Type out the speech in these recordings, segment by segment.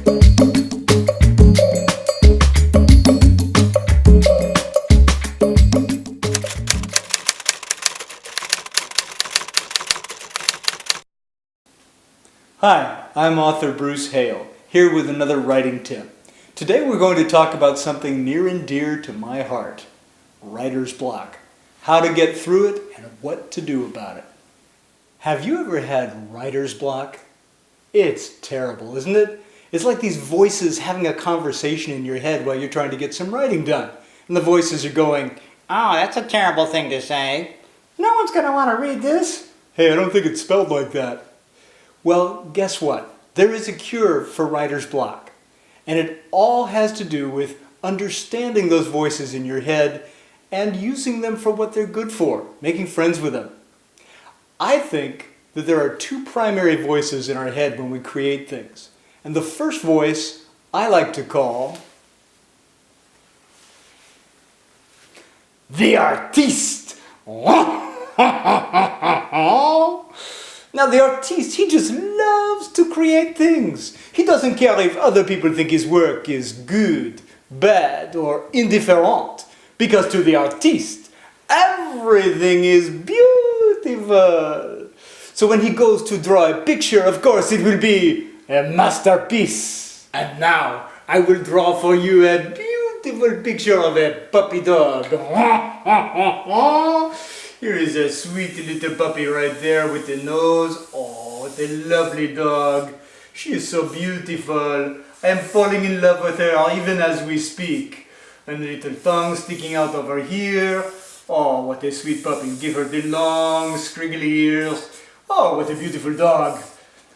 Hi, I'm author Bruce Hale, here with another writing tip. Today we're going to talk about something near and dear to my heart, writer's block. How to get through it and what to do about it. Have you ever had writer's block? It's terrible, isn't it? It's like these voices having a conversation in your head while you're trying to get some writing done. And the voices are going, "Oh, that's a terrible thing to say. "No one's going to want to read this." "Hey, I don't think it's spelled like that." Well, guess what? There is a cure for writer's block. And it all has to do with understanding those voices in your head and using them for what they're good for, making friends with them. I think that there are two primary voices in our head when we create things. And the first voice I like to call the artiste. Now the artiste, he just loves to create things. He doesn't care if other people think his work is good, bad, or indifferent. Because to the artiste, everything is beautiful. So when he goes to draw a picture, of course it will be a masterpiece. And now I will draw for you a beautiful picture of a puppy dog. Here is a sweet little puppy right there with the nose. Oh, what a lovely dog. She is so beautiful. I am falling in love with her even as we speak. And the little tongue sticking out over here. Oh, what a sweet puppy. Give her the long, scriggly ears. Oh, what a beautiful dog.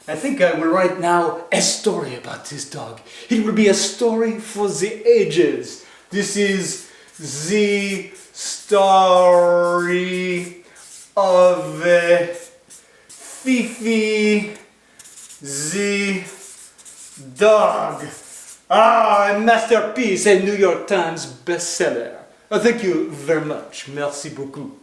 I think I will write now a story about this dog. It will be a story for the ages. This is the story of Fifi the dog. A masterpiece, a New York Times bestseller. Thank you very much. Merci beaucoup.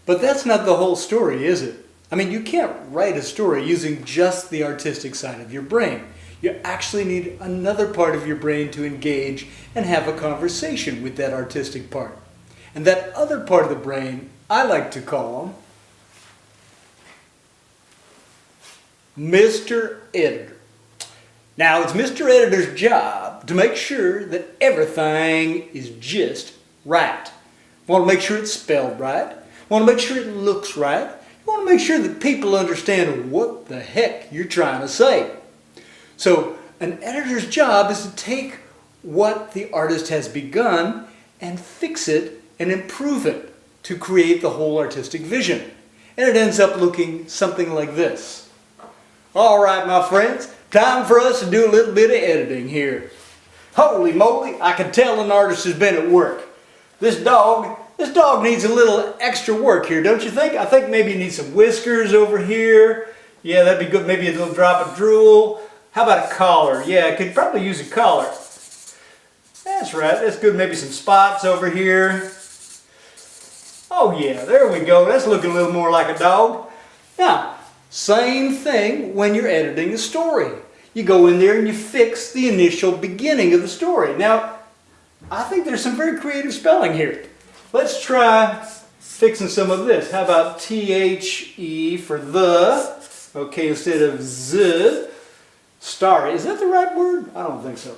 But that's not the whole story, is it? I mean, you can't write a story using just the artistic side of your brain. You actually need another part of your brain to engage and have a conversation with that artistic part. And that other part of the brain, I like to call Mr. Editor. Now, it's Mr. Editor's job to make sure that everything is just right. You want to make sure it's spelled right. You want to make sure it looks right. You want to make sure that people understand what the heck you're trying to say. So, an editor's job is to take what the artist has begun and fix it and improve it to create the whole artistic vision. And it ends up looking something like this. All right, my friends, time for us to do a little bit of editing here. Holy moly, I can tell an artist has been at work. This dog needs a little extra work here, don't you think? I think maybe he needs some whiskers over here. Yeah, that'd be good. Maybe a little drop of drool. How about a collar? Yeah, I could probably use a collar. That's right, that's good. Maybe some spots over here. Oh yeah, there we go. That's looking a little more like a dog. Now, same thing when you're editing a story. You go in there and you fix the initial beginning of the story. Now, I think there's some very creative spelling here. Let's try fixing some of this. How about T-H-E for the? Okay, instead of Z. Starry. Is that the right word? I don't think so.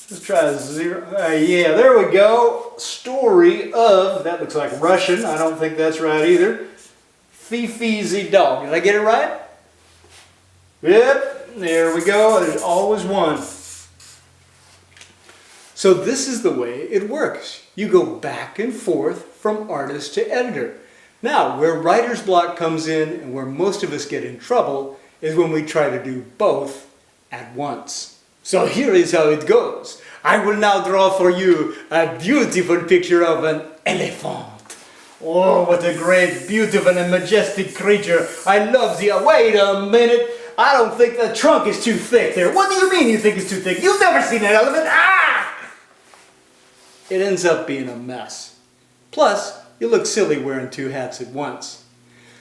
Let's try zero. Yeah, there we go. Story of, that looks like Russian. I don't think that's right either. Fifi the dog. Did I get it right? Yep, there we go. There's always one. So this is the way it works. You go back and forth from artist to editor. Now, where writer's block comes in and where most of us get in trouble is when we try to do both at once. So here is how it goes. I will now draw for you a beautiful picture of an elephant. Oh, what a great, beautiful and majestic creature. I love the... Wait a minute. I don't think the trunk is too thick there. What do you mean you think it's too thick? You've never seen an elephant. Ah! It ends up being a mess. Plus, you look silly wearing two hats at once.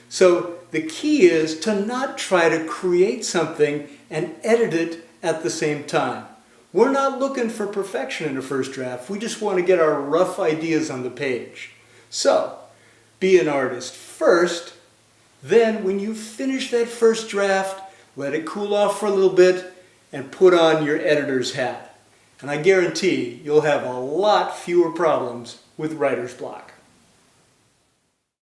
So the key is to not try to create something and edit it at the same time. We're not looking for perfection in a first draft. We just want to get our rough ideas on the page. So, be an artist first. Then, when you finish that first draft, let it cool off for a little bit and put on your editor's hat. And I guarantee you'll have a lot fewer problems with writer's block.